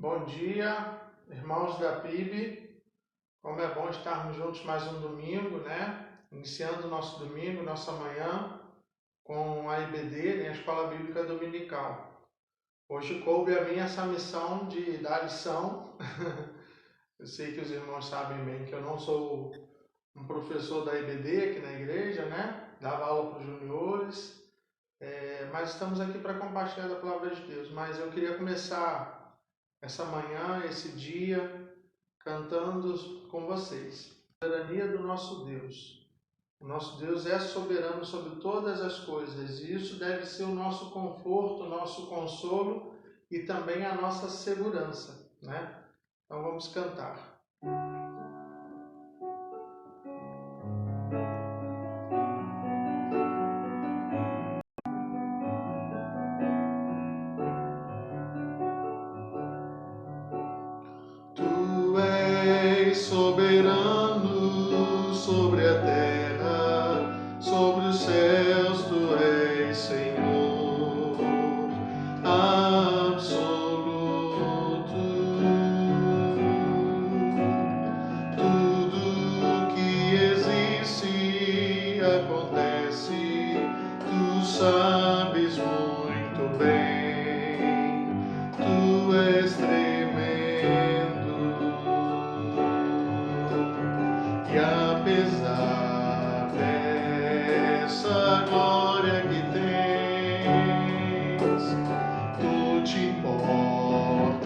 Bom dia, irmãos da PIB. Como é bom estarmos juntos mais um domingo, né? Iniciando o nosso domingo, nossa manhã, com a IBD, né? A Escola Bíblica Dominical. Hoje coube a mim essa missão de dar lição. Eu sei que os irmãos sabem bem que eu não sou um professor da IBD aqui na igreja, né? Dava aula para os juniores, mas estamos aqui para compartilhar a palavra de Deus. Mas eu queria começar essa manhã, esse dia, cantando com vocês. A soberania do nosso Deus. O nosso Deus é soberano sobre todas as coisas e isso deve ser o nosso conforto, o nosso consolo e também a nossa segurança, né? Então vamos cantar. Tu és soberano sobre a terra, sobre os céus, tu és Senhor absoluto. Tudo que existe acontece, tu sabes muito bem, tu és tremendo. E apesar dessa glória que tens, tu te importas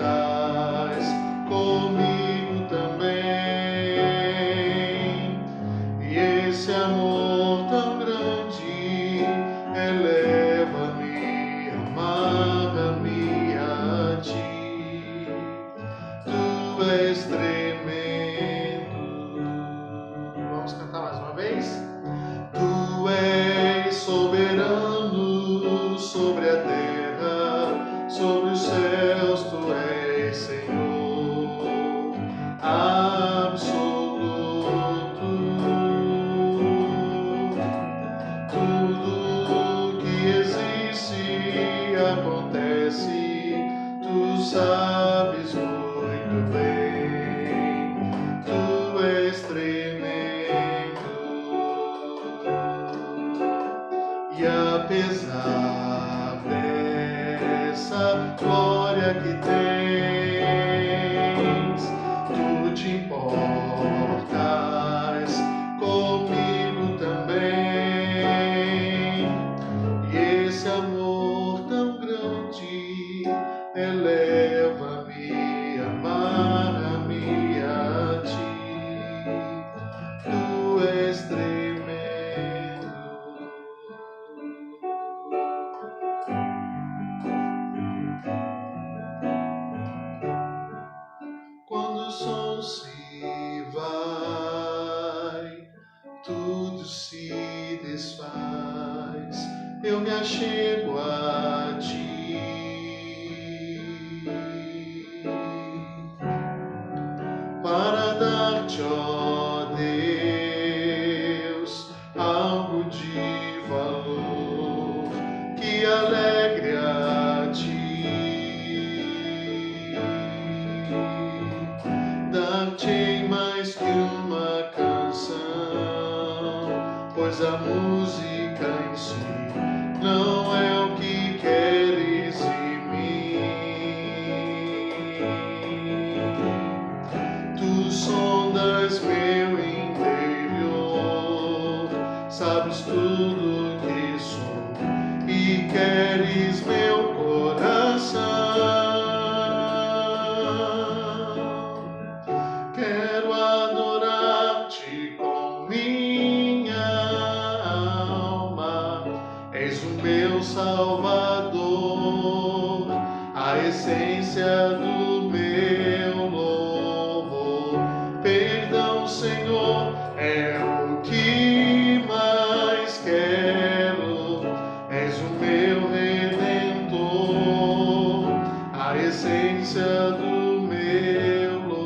comigo também. E esse amor tão grande eleva-me, amarra-me a ti. Tu és tremendo. Vamos cantar mais uma vez? Tu és soberano sobre a terra, sobre os céus, tu és Senhor absoluto. Tudo que existe acontece, tu sabes muito bem, tu és tremendo. E apesar dessa glória que tens, tu te importas comigo também. E esse amor tão grande eleva-me, amarra-me a ti. Tu és tremendo. Quando o som se vai, tudo se desfaz, eu me achego a ti. Para dar-te, ó Deus, algo de valor que alegre a ti. Dar-te mais que uma canção, pois a música em si não é o que queres de mim. Tu sondas meu interior, sabes tudo que sou e queres meu coração. Quero adorar-te com minha alma, és o meu Salvador, a essência do meu louvor. Perdão, Senhor, é o que mais quero, és o meu Redentor, a essência do meu louvor.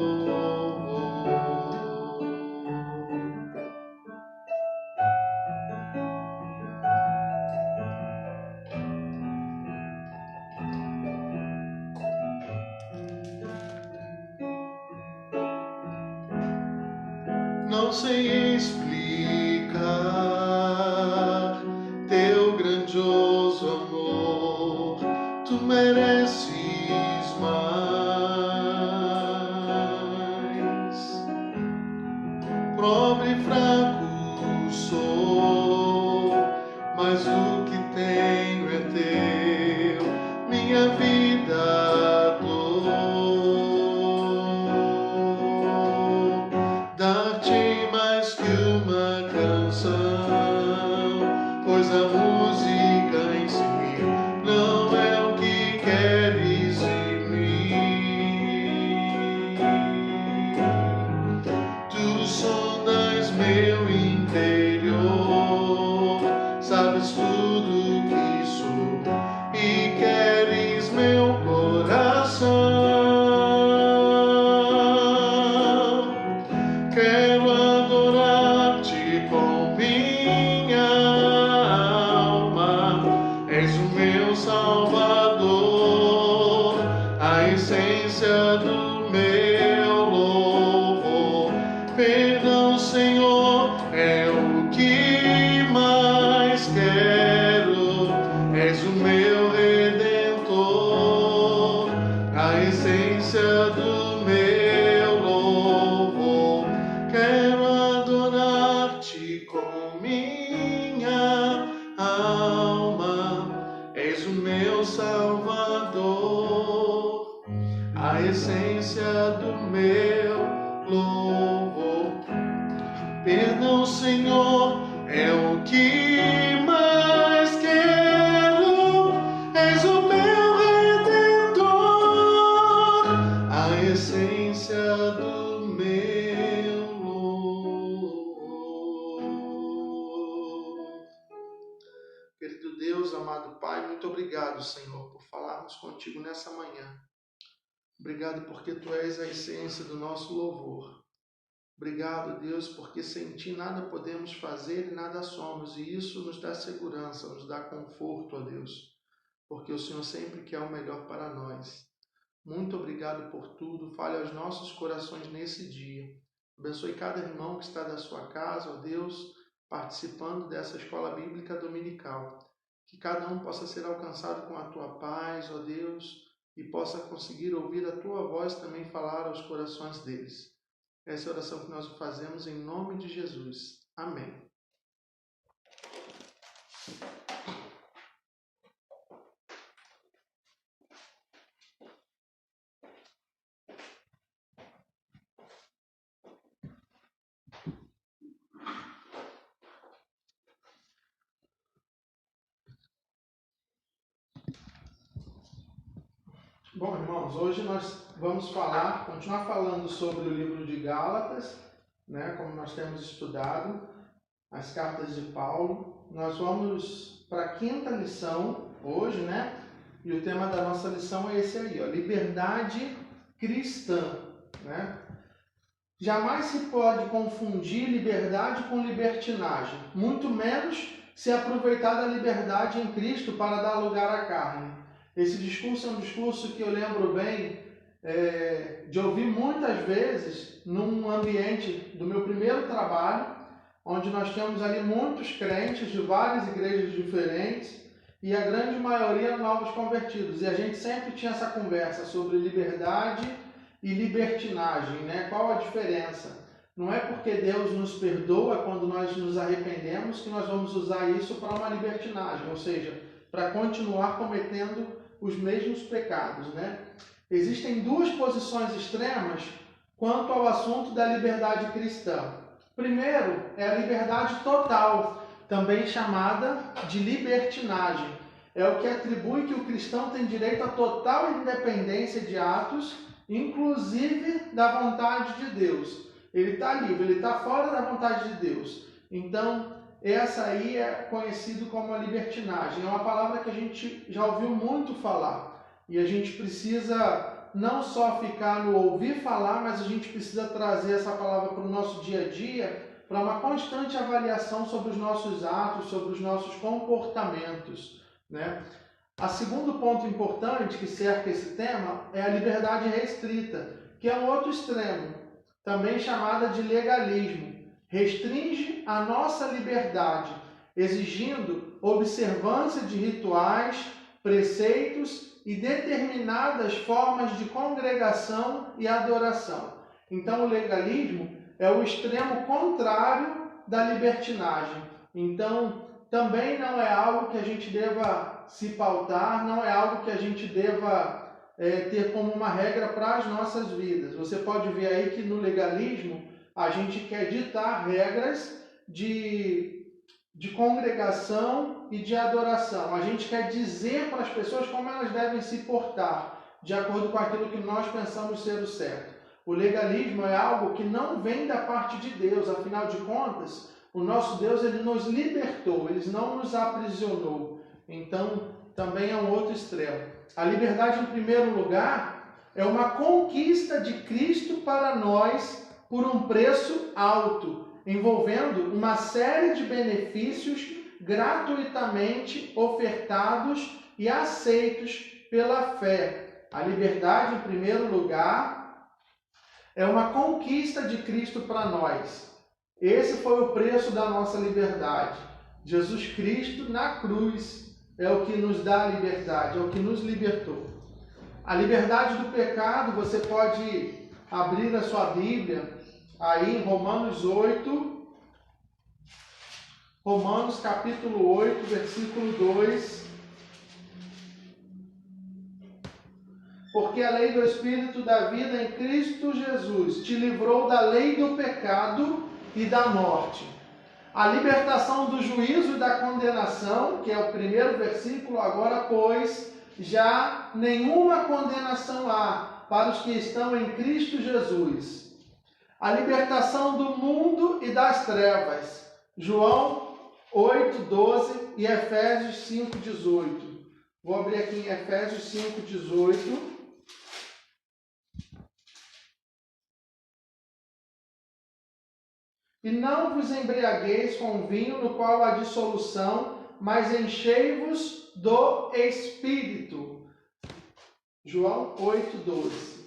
não sei explicar teu grandioso amor, tu mereces mais. Pobre e fraco sou, mas o que tenho é teu, minha vida dou. Dar-te mais que uma canção, pois a música em si não é o que queres de mim. Tu sondas meu interior, sabes tudo que sou e queres meu coração. Quero adorar-te com minha alma, és o meu Salvador, a essência do meu louvor. Perdão, Senhor, é o que mais quero, és o meu Redentor, a essência do meu louvor. Quero adorar-te com minha alma, és o meu Salvador, a essência do meu louvor. Perdão, Senhor, é o que mais quero, és o meu Redentor, a essência do meu louvor. Querido Deus, amado Pai, muito obrigado, Senhor, por falarmos contigo nessa manhã. Obrigado porque Tu és a essência do nosso louvor. Obrigado, Deus, porque sem Ti nada podemos fazer e nada somos, e isso nos dá segurança, nos dá conforto, ó Deus, porque o Senhor sempre quer o melhor para nós. Muito obrigado por tudo, fale aos nossos corações nesse dia. Abençoe cada irmão que está da sua casa, ó Deus, participando dessa escola bíblica dominical. Que cada um possa ser alcançado com a Tua paz, ó Deus, e possa conseguir ouvir a Tua voz também falar aos corações deles. Essa é a oração que nós fazemos em nome de Jesus. Amém. Bom, irmãos, hoje nós vamos continuar falando sobre o livro de Gálatas, né, como nós temos estudado, as cartas de Paulo. Nós vamos para a 5ª lição hoje, né? E o tema da nossa lição é esse aí, ó, liberdade cristã, né? Jamais se pode confundir liberdade com libertinagem, muito menos se aproveitar da liberdade em Cristo para dar lugar à carne. Esse discurso é um discurso que eu lembro bem de ouvir muitas vezes num ambiente do meu primeiro trabalho, onde nós tínhamos ali muitos crentes de várias igrejas diferentes e a grande maioria novos convertidos. E a gente sempre tinha essa conversa sobre liberdade e libertinagem, né? Qual a diferença? Não é porque Deus nos perdoa quando nós nos arrependemos que nós vamos usar isso para uma libertinagem, ou seja, para continuar cometendo os mesmos pecados, né? Existem duas posições extremas quanto ao assunto da liberdade cristã. Primeiro é a liberdade total, também chamada de libertinagem. É o que atribui que o cristão tem direito a total independência de atos, inclusive da vontade de Deus. Ele está livre, ele está fora da vontade de Deus. Então, essa aí é conhecido como a libertinagem. É uma palavra que a gente já ouviu muito falar. E a gente precisa não só ficar no ouvir falar, mas a gente precisa trazer essa palavra para o nosso dia a dia, para uma constante avaliação sobre os nossos atos, sobre os nossos comportamentos, né? O segundo ponto importante que cerca esse tema é a liberdade restrita, que é um outro extremo, também chamada de legalismo. restringe a nossa liberdade, exigindo observância de rituais, preceitos e determinadas formas de congregação e adoração. Então, o legalismo é o extremo contrário da libertinagem. Então, também não é algo que a gente deva se pautar, não é algo que a gente deva ter como uma regra para as nossas vidas. Você pode ver aí que no legalismo a gente quer ditar regras de congregação e de adoração. A gente quer dizer para as pessoas como elas devem se portar, de acordo com aquilo que nós pensamos ser o certo. O legalismo é algo que não vem da parte de Deus, afinal de contas, o nosso Deus ele nos libertou, ele não nos aprisionou. Então, também é um outro extremo. A liberdade, em primeiro lugar, é uma conquista de Cristo para nós por um preço alto, envolvendo uma série de benefícios gratuitamente ofertados e aceitos pela fé. A liberdade, em primeiro lugar, é uma conquista de Cristo para nós. Esse foi o preço da nossa liberdade. Jesus Cristo na cruz é o que nos dá a liberdade, é o que nos libertou. A liberdade do pecado, você pode abrir a sua Bíblia aí em Romanos 8, Romanos capítulo 8, versículo 2. Porque a lei do Espírito da vida em Cristo Jesus te livrou da lei do pecado e da morte. A libertação do juízo e da condenação, que é o primeiro versículo, agora, pois, já nenhuma condenação há para os que estão em Cristo Jesus. A libertação do mundo e das trevas. João 8, 12 e Efésios 5, 18. Vou abrir aqui em Efésios 5, 18. E não vos embriagueis com vinho no qual há dissolução, mas enchei-vos do Espírito. João 8, 12.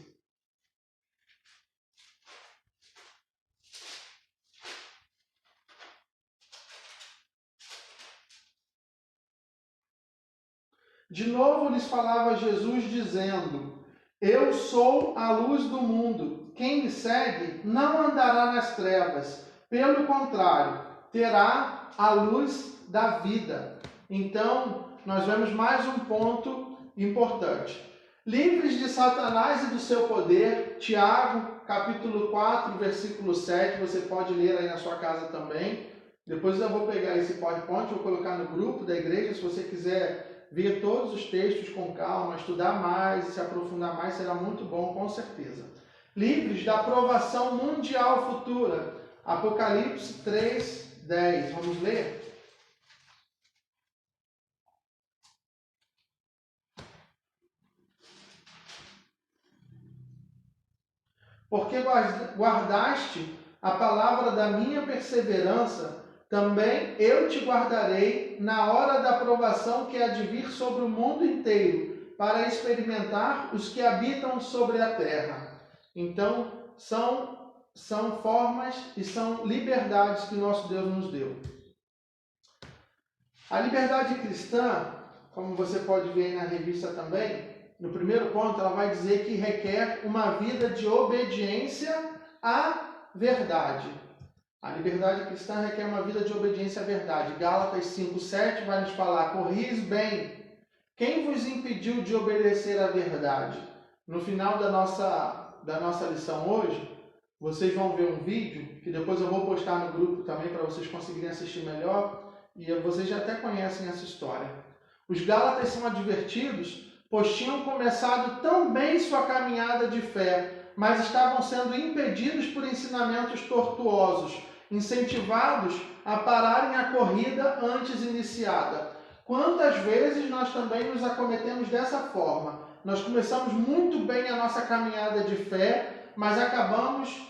De novo lhes falava Jesus, dizendo: Eu sou a luz do mundo. Quem me segue não andará nas trevas. Pelo contrário, terá a luz da vida. Então, nós vemos mais um ponto importante. Livres de Satanás e do seu poder, Tiago, capítulo 4, versículo 7, você pode ler aí na sua casa também. Depois eu vou pegar esse PowerPoint, vou colocar no grupo da igreja, se você quiser ver todos os textos com calma, estudar mais, se aprofundar mais, será muito bom, com certeza. Livres da provação mundial futura, Apocalipse 3, 10. Vamos ler? Porque guardaste a palavra da minha perseverança, também eu te guardarei na hora da provação que há de vir sobre o mundo inteiro, para experimentar os que habitam sobre a terra. Então, são formas e são liberdades que nosso Deus nos deu. A liberdade cristã, como você pode ver aí na revista também, no primeiro ponto ela vai dizer que requer uma vida de obediência à verdade. A liberdade cristã requer uma vida de obediência à verdade. Gálatas 5:7 vai nos falar: corris bem. Quem vos impediu de obedecer à verdade? No final da nossa lição hoje, vocês vão ver um vídeo, que depois eu vou postar no grupo também para vocês conseguirem assistir melhor, e vocês já até conhecem essa história. Os Gálatas são advertidos, pois tinham começado tão bem sua caminhada de fé, mas estavam sendo impedidos por ensinamentos tortuosos, incentivados a pararem a corrida antes iniciada. Quantas vezes nós também nos acometemos dessa forma? Nós começamos muito bem a nossa caminhada de fé, mas acabamos,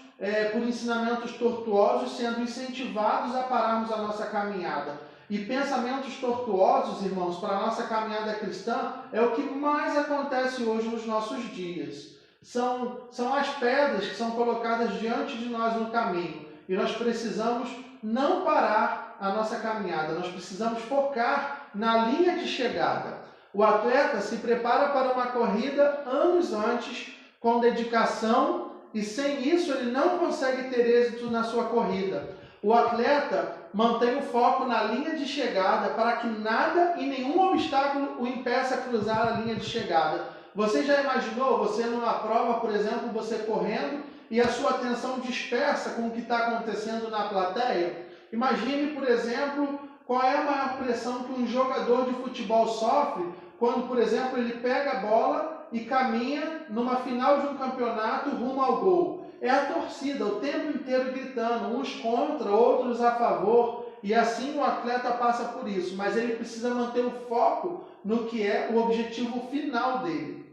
por ensinamentos tortuosos, sendo incentivados a pararmos a nossa caminhada. E pensamentos tortuosos, irmãos, para a nossa caminhada cristã, é o que mais acontece hoje nos nossos dias. São as pedras que são colocadas diante de nós no caminho. E nós precisamos não parar a nossa caminhada, nós precisamos focar na linha de chegada. O atleta se prepara para uma corrida anos antes, com dedicação, e sem isso ele não consegue ter êxito na sua corrida. O atleta mantém o foco na linha de chegada para que nada e nenhum obstáculo o impeça a cruzar a linha de chegada. Você já imaginou você numa prova, por exemplo, você correndo e a sua atenção dispersa com o que está acontecendo na plateia? Imagine, por exemplo, qual é a maior pressão que um jogador de futebol sofre quando, por exemplo, ele pega a bola e caminha numa final de um campeonato rumo ao gol. É a torcida o tempo inteiro gritando, uns contra, outros a favor, e assim o atleta passa por isso, mas ele precisa manter o foco no que é o objetivo final dele.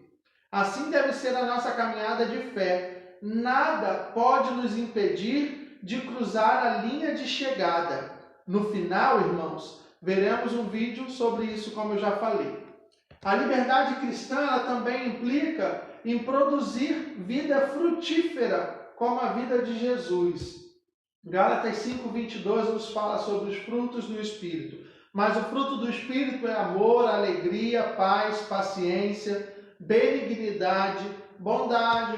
Assim deve ser a nossa caminhada de fé. Nada pode nos impedir de cruzar a linha de chegada. No final, irmãos, veremos um vídeo sobre isso, como eu já falei. A liberdade cristã ela também implica em produzir vida frutífera, como a vida de Jesus. Gálatas 5:22 nos fala sobre os frutos do Espírito. Mas o fruto do Espírito é amor, alegria, paz, paciência, benignidade, bondade,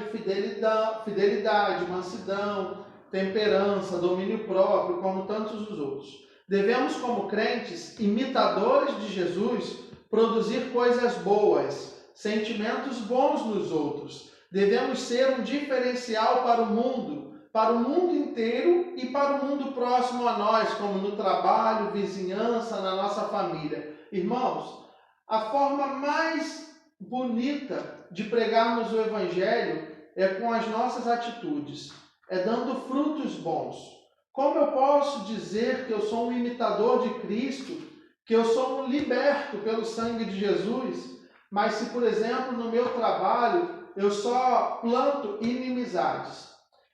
fidelidade, mansidão, temperança, domínio próprio, como tantos os outros. Devemos, como crentes, imitadores de Jesus, produzir coisas boas, sentimentos bons nos outros. Devemos ser um diferencial para o mundo inteiro e para o mundo próximo a nós, como no trabalho, vizinhança, na nossa família. Irmãos, a forma mais bonita de pregarmos o Evangelho é com as nossas atitudes, é dando frutos bons. Como eu posso dizer que eu sou um imitador de Cristo, que eu sou um liberto pelo sangue de Jesus, mas se, por exemplo, no meu trabalho eu só planto inimizades,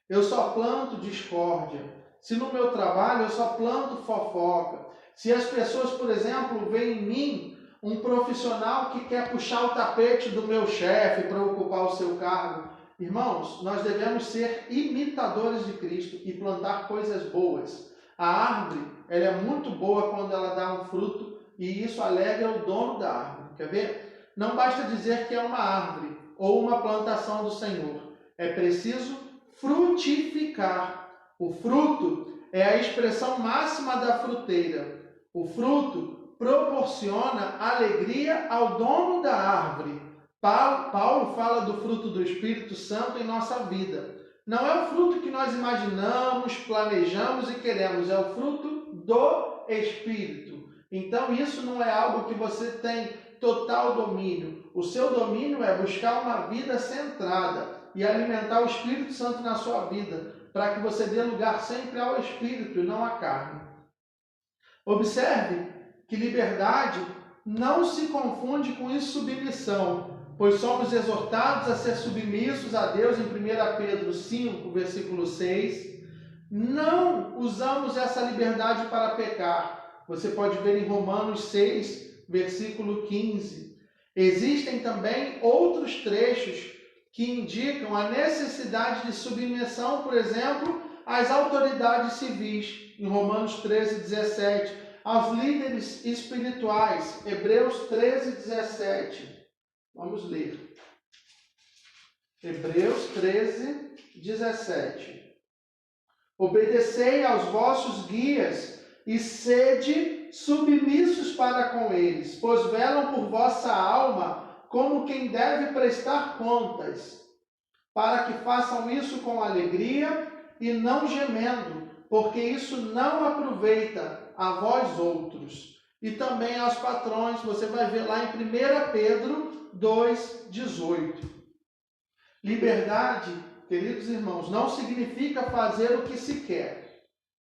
eu só planto discórdia, se no meu trabalho eu só planto fofoca, se as pessoas, por exemplo, veem em mim um profissional que quer puxar o tapete do meu chefe para ocupar o seu cargo, irmãos, nós devemos ser imitadores de Cristo e plantar coisas boas. A árvore, ela é muito boa quando ela dá um fruto e isso alegra o dono da árvore. Quer ver? Não basta dizer que é uma árvore ou uma plantação do Senhor. É preciso frutificar. O fruto é a expressão máxima da fruteira. O fruto proporciona alegria ao dono da árvore. Paulo fala do fruto do Espírito Santo em nossa vida. Não é o fruto que nós imaginamos, planejamos e queremos, é o fruto do Espírito. Então isso não é algo que você tem total domínio. O seu domínio é buscar uma vida centrada e alimentar o Espírito Santo na sua vida, para que você dê lugar sempre ao Espírito e não à carne. Observe que liberdade não se confunde com insubmissão, pois somos exortados a ser submissos a Deus em 1 Pedro 5, versículo 6. Não usamos essa liberdade para pecar. Você pode ver em Romanos 6, versículo 15. Existem também outros trechos que indicam a necessidade de submissão, por exemplo, às autoridades civis, em Romanos 13, 17, aos líderes espirituais, Hebreus 13, 17. Vamos ler. Hebreus 13, 17. Obedecei aos vossos guias e sede submissos para com eles, pois velam por vossa alma como quem deve prestar contas, para que façam isso com alegria e não gemendo, porque isso não aproveita a vós outros. E também aos patrões, você vai ver lá em 1 Pedro 2, 18. Liberdade, queridos irmãos, não significa fazer o que se quer.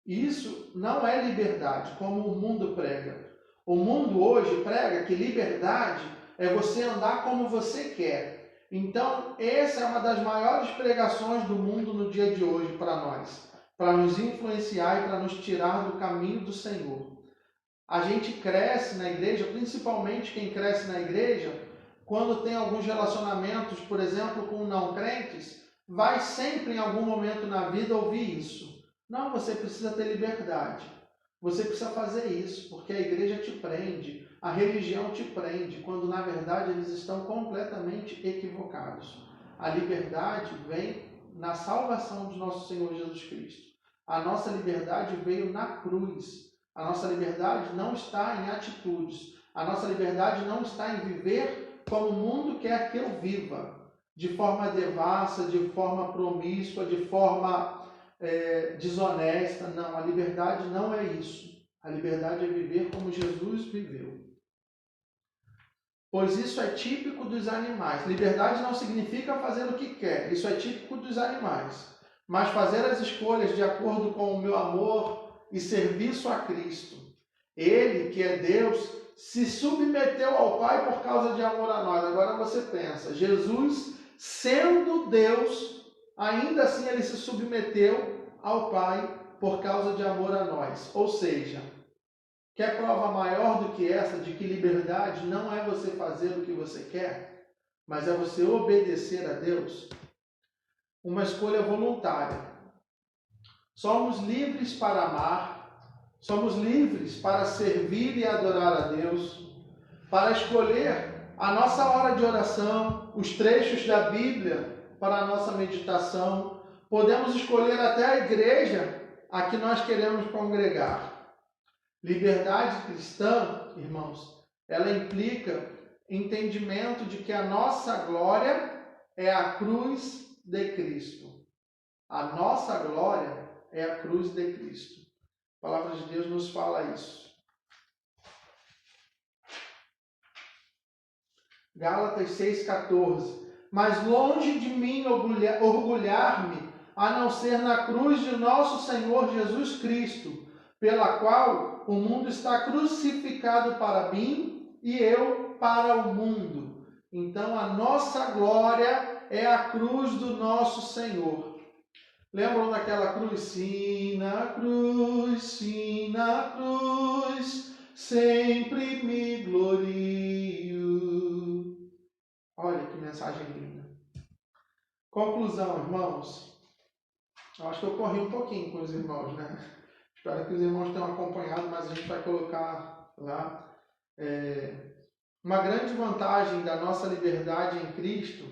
Isso não é liberdade, como o mundo prega. O mundo hoje prega que liberdade é você andar como você quer. Então, essa é uma das maiores pregações do mundo no dia de hoje para nós, para nos influenciar e para nos tirar do caminho do Senhor. A gente cresce na igreja, principalmente quem cresce na igreja, quando tem alguns relacionamentos, por exemplo, com não crentes, vai sempre em algum momento na vida ouvir isso. Não, você precisa ter liberdade. Você precisa fazer isso, porque a igreja te prende, a religião te prende, quando na verdade eles estão completamente equivocados. A liberdade vem na salvação de nosso Senhor Jesus Cristo. A nossa liberdade veio na cruz. A nossa liberdade não está em atitudes. A nossa liberdade não está em viver como o mundo quer que eu viva, de forma devassa, de forma promíscua, de forma desonesta. Não, a liberdade não é isso. A liberdade é viver como Jesus viveu. Pois isso é típico dos animais. Liberdade não significa fazer o que quer. Isso é típico dos animais. Mas fazer as escolhas de acordo com o meu amor e serviço a Cristo. Ele, que é Deus, se submeteu ao Pai por causa de amor a nós. Agora você pensa, Jesus, sendo Deus, ainda assim ele se submeteu ao Pai por causa de amor a nós. Ou seja, quer prova maior do que essa de que liberdade não é você fazer o que você quer, mas é você obedecer a Deus? Uma escolha voluntária. Somos livres para amar, somos livres para servir e adorar a Deus, para escolher a nossa hora de oração, os trechos da Bíblia para a nossa meditação. Podemos escolher até a igreja a que nós queremos congregar. Liberdade cristã, irmãos, ela implica entendimento de que a nossa glória é a cruz de Cristo. A nossa glória é a cruz de Cristo. A palavra de Deus nos fala isso. Gálatas 6,14. Mas longe de mim orgulhar-me, a não ser na cruz de nosso Senhor Jesus Cristo, pela qual o mundo está crucificado para mim e eu para o mundo. Então a nossa glória é a cruz do nosso Senhor. Lembram daquela cruz? Sim, na cruz, sempre me glorio. Olha que mensagem linda. Conclusão, irmãos. Eu acho que eu corri um pouquinho com os irmãos, né? Espero que os irmãos tenham acompanhado, mas a gente vai colocar lá. Uma grande vantagem da nossa liberdade em Cristo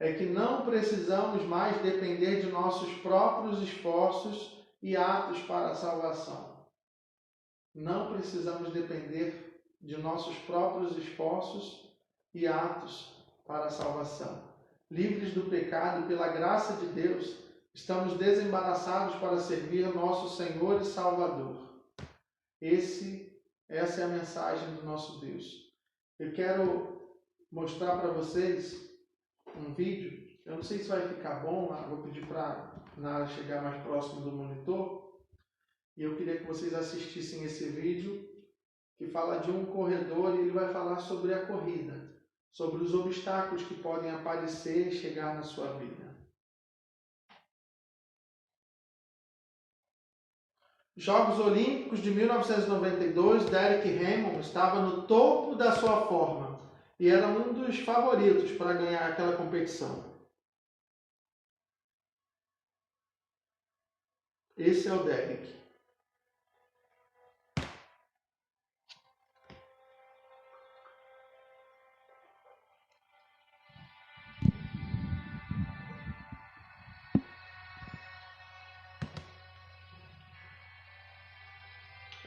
é que não precisamos mais depender de nossos próprios esforços e atos para a salvação. Não precisamos depender de nossos próprios esforços e atos para a salvação. Livres do pecado pela graça de Deus, estamos desembaraçados para servir nosso Senhor e Salvador. Essa é a mensagem do nosso Deus. Eu quero mostrar para vocês um vídeo. Eu não sei se vai ficar bom, vou pedir para Nara chegar mais próximo do monitor. E eu queria que vocês assistissem esse vídeo que fala de um corredor e ele vai falar sobre a corrida, sobre os obstáculos que podem aparecer e chegar na sua vida. Jogos Olímpicos de 1992, Derek Raymond estava no topo da sua forma e era um dos favoritos para ganhar aquela competição. Esse é o Derek.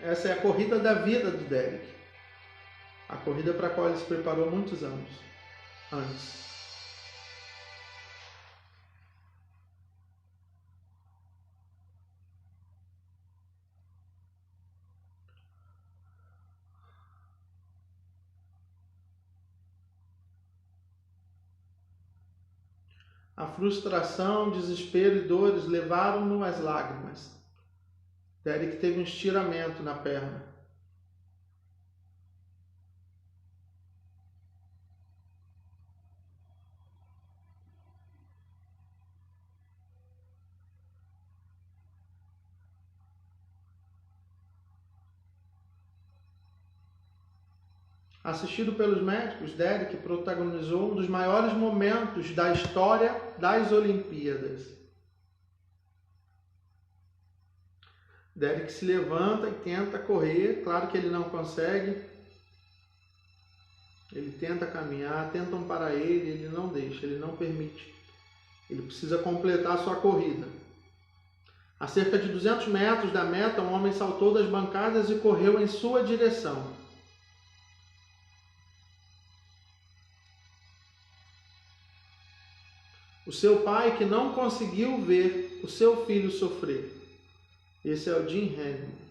Essa é a corrida da vida do Derek. A corrida para a qual ele se preparou muitos anos antes. A frustração, desespero e dores levaram-no às lágrimas. Derek teve um estiramento na perna. Assistido pelos médicos, Derek protagonizou um dos maiores momentos da história das Olimpíadas. Derek se levanta e tenta correr. Claro que ele não consegue. Ele tenta caminhar, tentam parar ele não deixa, ele não permite. Ele precisa completar a sua corrida. A cerca de 200 metros da meta, um homem saltou das bancadas e correu em sua direção. O seu pai que não conseguiu ver o seu filho sofrer. Esse é o Jim Henry.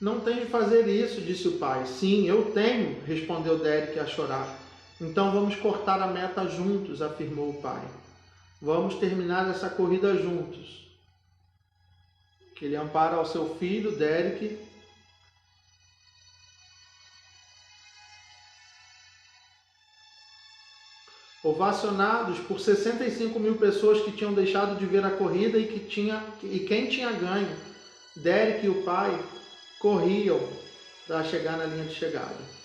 Não tem de fazer isso, disse o pai. Sim, eu tenho, respondeu Derek a chorar. Então vamos cortar a meta juntos, afirmou o pai. Vamos terminar essa corrida juntos. Que ele ampara ao seu filho, Derek. Ovacionados por 65 mil pessoas que tinham deixado de ver a corrida e quem tinha ganho, Derek e o pai corriam para chegar na linha de chegada.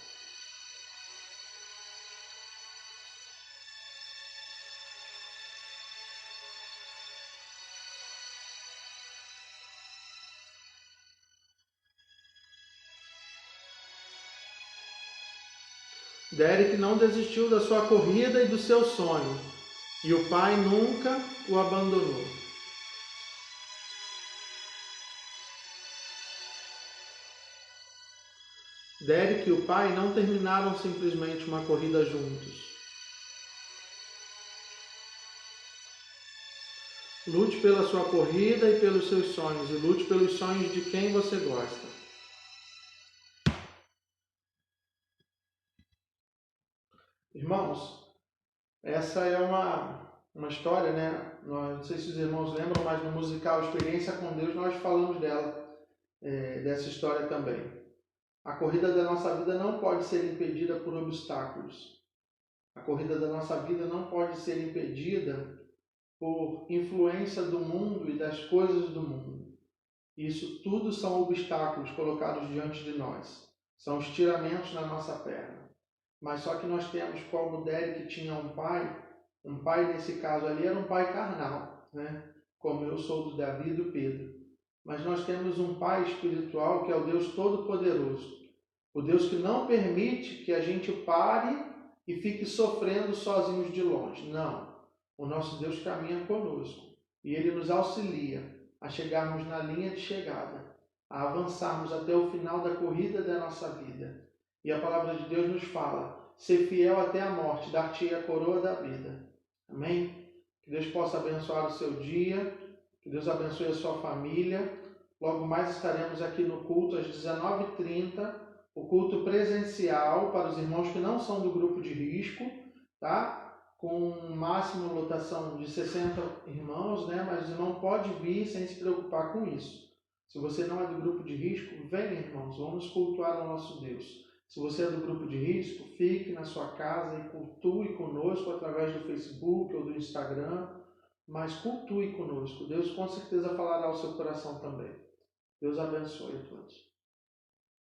Derek não desistiu da sua corrida e do seu sonho, e o pai nunca o abandonou. Derek e o pai não terminaram simplesmente uma corrida juntos. Lute pela sua corrida e pelos seus sonhos, e lute pelos sonhos de quem você gosta. Irmãos, essa é uma história, né? Não sei se os irmãos lembram, mas no musical Experiência com Deus nós falamos dessa história também. A corrida da nossa vida não pode ser impedida por obstáculos. A corrida da nossa vida não pode ser impedida por influência do mundo e das coisas do mundo. Isso tudo são obstáculos colocados diante de nós. São estiramentos na nossa perna. Mas só que nós temos, como Derek tinha um pai nesse caso ali era um pai carnal, né? Como eu sou do Davi e do Pedro. Mas nós temos um pai espiritual que é o Deus Todo-Poderoso. O Deus que não permite que a gente pare e fique sofrendo sozinhos de longe. Não. O nosso Deus caminha conosco e Ele nos auxilia a chegarmos na linha de chegada, a avançarmos até o final da corrida da nossa vida. E a palavra de Deus nos fala, ser fiel até a morte, dar-te a coroa da vida. Amém? Que Deus possa abençoar o seu dia, que Deus abençoe a sua família. Logo mais estaremos aqui no culto às 19h30, o culto presencial para os irmãos que não são do grupo de risco, tá? Com máxima lotação de 60 irmãos, né? Mas o irmão pode vir sem se preocupar com isso. Se você não é do grupo de risco, venha, irmãos, vamos cultuar ao nosso Deus. Se você é do grupo de risco, fique na sua casa e cultue conosco através do Facebook ou do Instagram, mas cultue conosco. Deus com certeza falará ao seu coração também. Deus abençoe a todos.